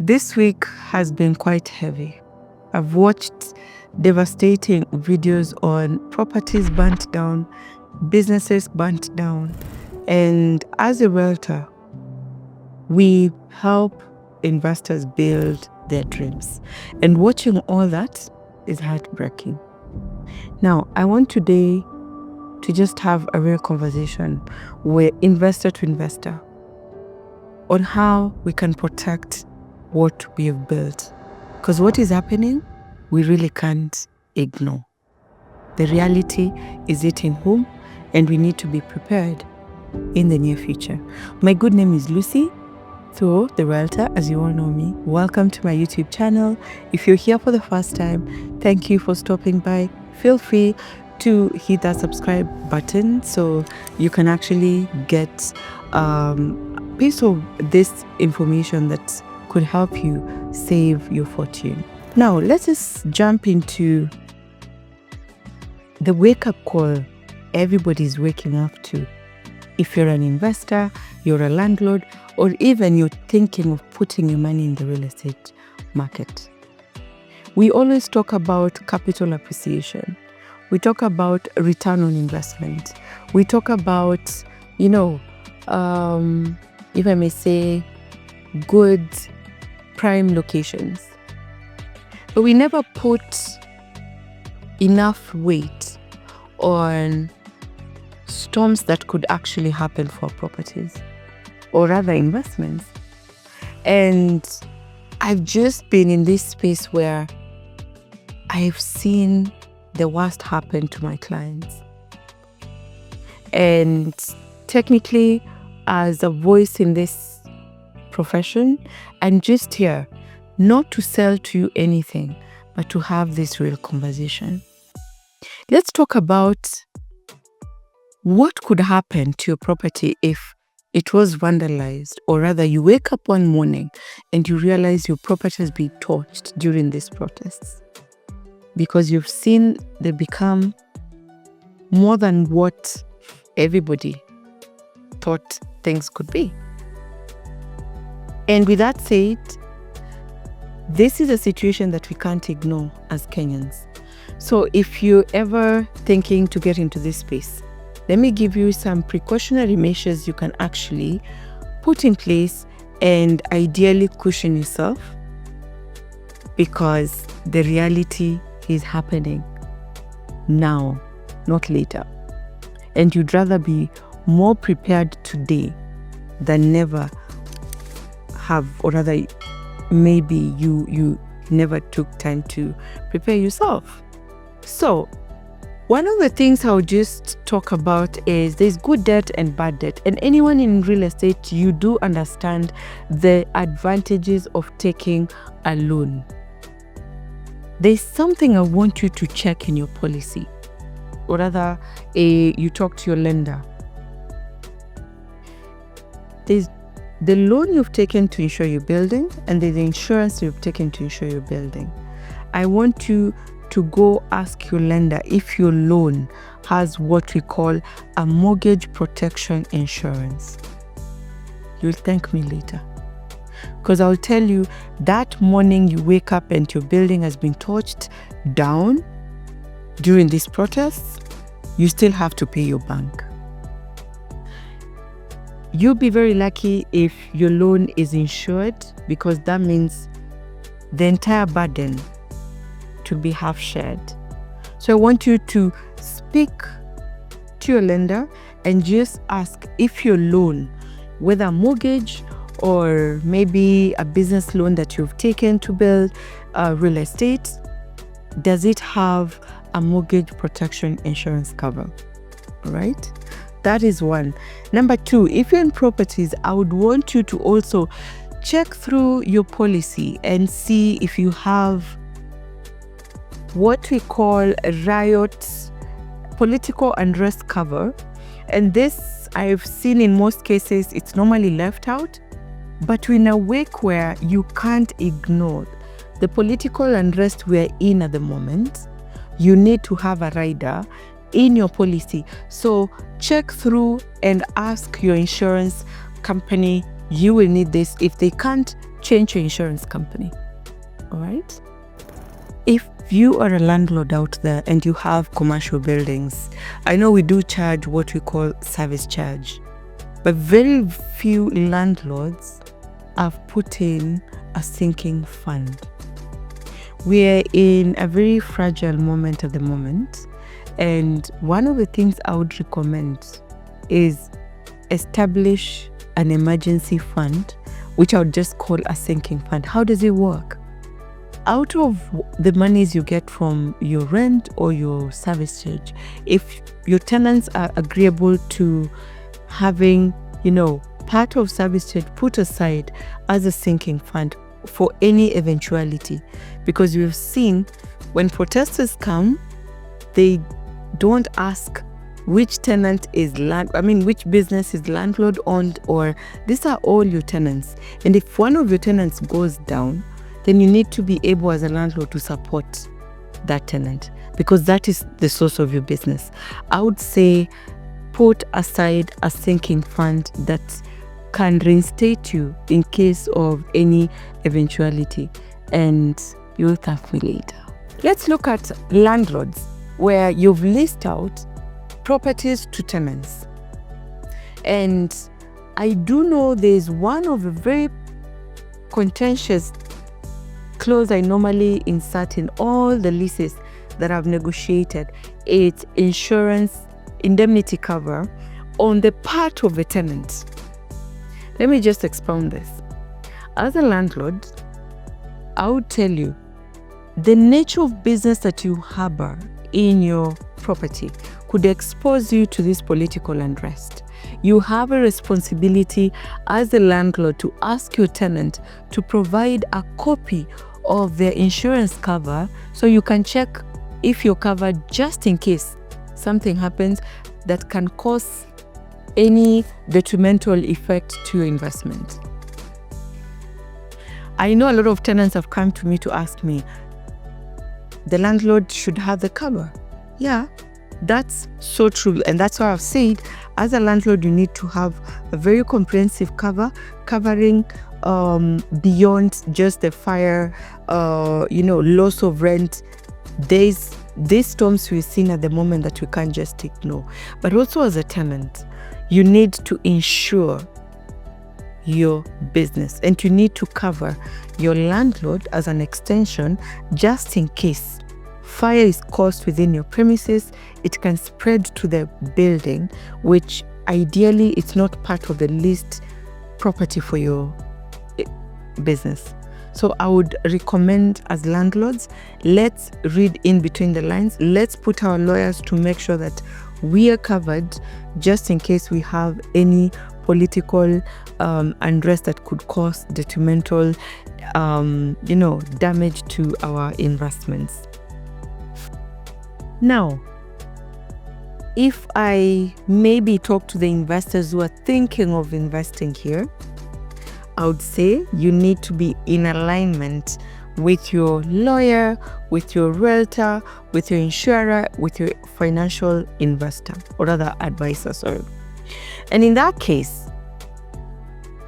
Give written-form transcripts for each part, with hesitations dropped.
This week has been quite heavy. I've watched devastating videos on properties burnt down, businesses burnt down, and as a realtor, we help investors build their dreams. And watching all that is heartbreaking. Now, I want today to just have a real conversation with investor to investor on how we can protect what we have built. Because what is happening, we really can't ignore. The reality is hitting home, and we need to be prepared in the near future. My good name is Lucy, so the realtor, as you all know me. Welcome to my YouTube channel. If you're here for the first time, thank you for stopping by. Feel free to hit that subscribe button so you can actually get a piece of this information that could help you save your fortune. Now, let's just jump into the wake-up call everybody's waking up to. If you're an investor, you're a landlord, or even you're thinking of putting your money in the real estate market. We always talk about capital appreciation. We talk about return on investment. We talk about, if I may say, good prime locations. But we never put enough weight on storms that could actually happen for properties or other investments. And I've just been in this space where I've seen the worst happen to my clients. And technically, as a voice in this profession, I'm just here not to sell to you anything, but to have this real conversation. Let's talk about what could happen to your property if it was vandalized, or rather you wake up one morning and you realize your property has been torched during these protests because you've seen they become more than what everybody thought things could be. And with that said, this is a situation that we can't ignore as Kenyans. So if you're ever thinking to get into this space, let me give you some precautionary measures you can actually put in place and ideally cushion yourself, because the reality is happening now, not later. And you'd rather be more prepared today than never have, or rather maybe you never took time to prepare yourself. So one of the things I'll just talk about is there's good debt and bad debt. And anyone in real estate, you do understand the advantages of taking a loan. There's something I want you to check in your policy, or rather, you talk to your lender. There's the loan you've taken to insure your building, and there's the insurance you've taken to insure your building. I want you to go ask your lender if your loan has what we call a mortgage protection insurance. You'll thank me later, because I'll tell you that morning you wake up and your building has been torched down during these protests, you still have to pay your bank. You'll be very lucky if your loan is insured, because that means the entire burden to be half shared. So I want you to speak to your lender and just ask if your loan, whether mortgage or maybe a business loan that you've taken to build real estate, does it have a mortgage protection insurance cover? All right? That is one. Number two, if you're in properties, I would want you to also check through your policy and see if you have what we call a riot, political unrest cover. And this, I've seen in most cases, it's normally left out, but we're in a wake where you can't ignore the political unrest we're in at the moment. You need to have a rider in your policy. So check through and ask your insurance company, you will need this. If they can't change your insurance company. All right? If you are a landlord out there and you have commercial buildings, I know we do charge what we call service charge, but very few landlords have put in a sinking fund. We're in a very fragile moment at the moment, and one of the things I would recommend is establish an emergency fund, which I would just call a sinking fund. How does it work? Out of the monies you get from your rent or your service charge, if your tenants are agreeable to having, part of service charge put aside as a sinking fund for any eventuality, because we've seen when protesters come, they don't ask which tenant is which business is landlord owned, or these are all your tenants. And if one of your tenants goes down, then you need to be able as a landlord to support that tenant, because that is the source of your business. I would say put aside a sinking fund that can reinstate you in case of any eventuality, and you'll thank me later. Let's look at landlords where you've leased out properties to tenants. And I do know there's one of the very contentious clause I normally insert in all the leases that I've negotiated. It's insurance indemnity cover on the part of the tenant. Let me just expound this. As a landlord, I would tell you the nature of business that you harbor in your property could expose you to this political unrest. You have a responsibility as a landlord to ask your tenant to provide a copy of their insurance cover so you can check if you're covered, just in case something happens that can cause any detrimental effect to your investment. I know a lot of tenants have come to me to ask me, the landlord should have the cover. Yeah, that's so true. And that's why I've said, as a landlord, you need to have a very comprehensive cover covering beyond just the fire, loss of rent. These storms we're seeing at the moment that we can't just ignore. But also as a tenant, you need to insure your business, and you need to cover your landlord as an extension, just in case fire is caused within your premises. It can spread to the building, which ideally it's not part of the leased property for your business. So I would recommend, as landlords, let's read in between the lines. Let's put our lawyers to make sure that we are covered, just in case we have any political unrest that could cause detrimental damage to our investments. Now, if I maybe talk to the investors who are thinking of investing here, I would say you need to be in alignment with your lawyer, with your realtor, with your insurer, with your financial investor, or rather advisor, sorry. And in that case,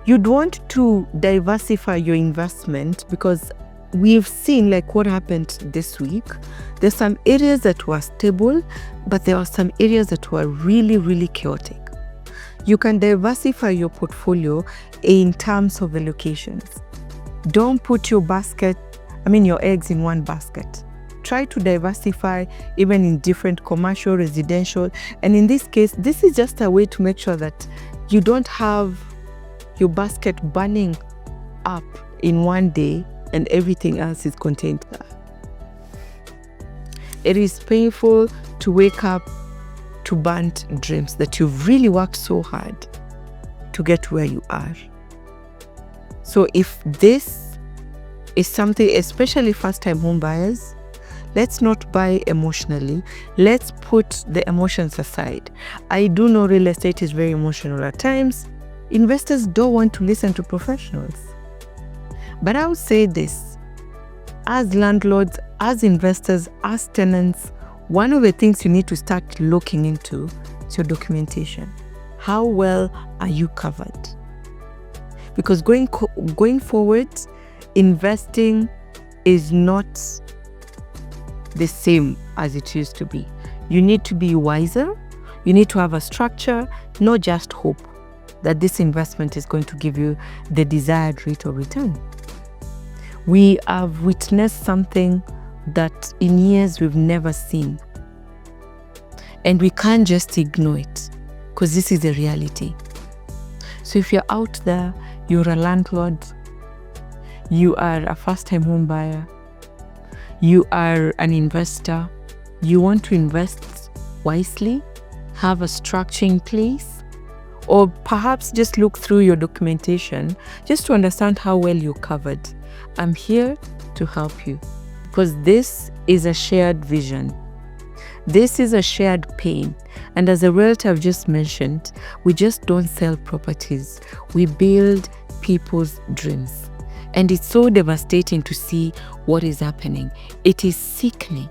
you'd want to diversify your investment, because we've seen like what happened this week. There's some areas that were stable, but there are some areas that were really, really chaotic. You can diversify your portfolio in terms of the locations. Don't put your eggs in one basket. Try to diversify even in different commercial, residential. And in this case, this is just a way to make sure that you don't have your basket burning up in one day and everything else is contained there. It is painful to wake up to burnt dreams that you've really worked so hard to get where you are. So if this is something, especially first-time home buyers, let's not buy emotionally. Let's put the emotions aside. I do know real estate is very emotional at times. Investors don't want to listen to professionals. But I would say this, as landlords, as investors, as tenants, one of the things you need to start looking into is your documentation. How well are you covered? because going forward, investing is not the same as it used to be. You need to be wiser. You need to have a structure, not just hope that this investment is going to give you the desired rate of return. We have witnessed something that in years we've never seen. And we can't just ignore it, because this is a reality. So if you're out there, you're a landlord, you are a first-time home buyer, you are an investor, you want to invest wisely, have a structure in place, or perhaps just look through your documentation just to understand how well you're covered, I'm here to help you, because this is a shared vision. This is a shared pain. And as a realtor I've just mentioned, we just don't sell properties. We build people's dreams. And it's so devastating to see what is happening. It is sickening.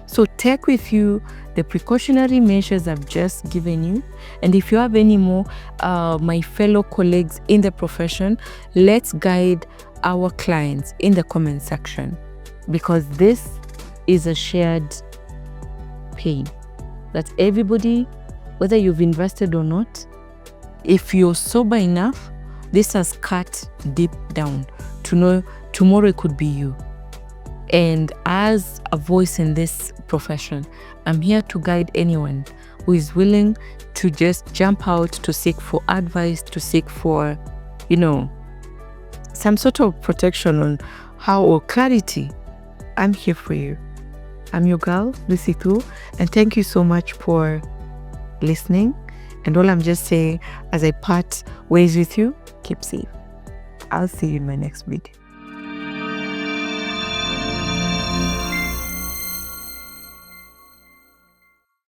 So take with you the precautionary measures I've just given you. And if you have any more, my fellow colleagues in the profession, let's guide our clients in the comment section, because this is a shared pain that everybody, whether you've invested or not, if you're sober enough, this has cut deep down to know tomorrow it could be you. And as a voice in this profession, I'm here to guide anyone who is willing to just jump out to seek for advice, to seek for, some sort of protection on how, or clarity. I'm here for you. I'm your girl, Lucy Tu, and thank you so much for listening. And all I'm just saying as I part ways with you, keep safe. I'll see you in my next video.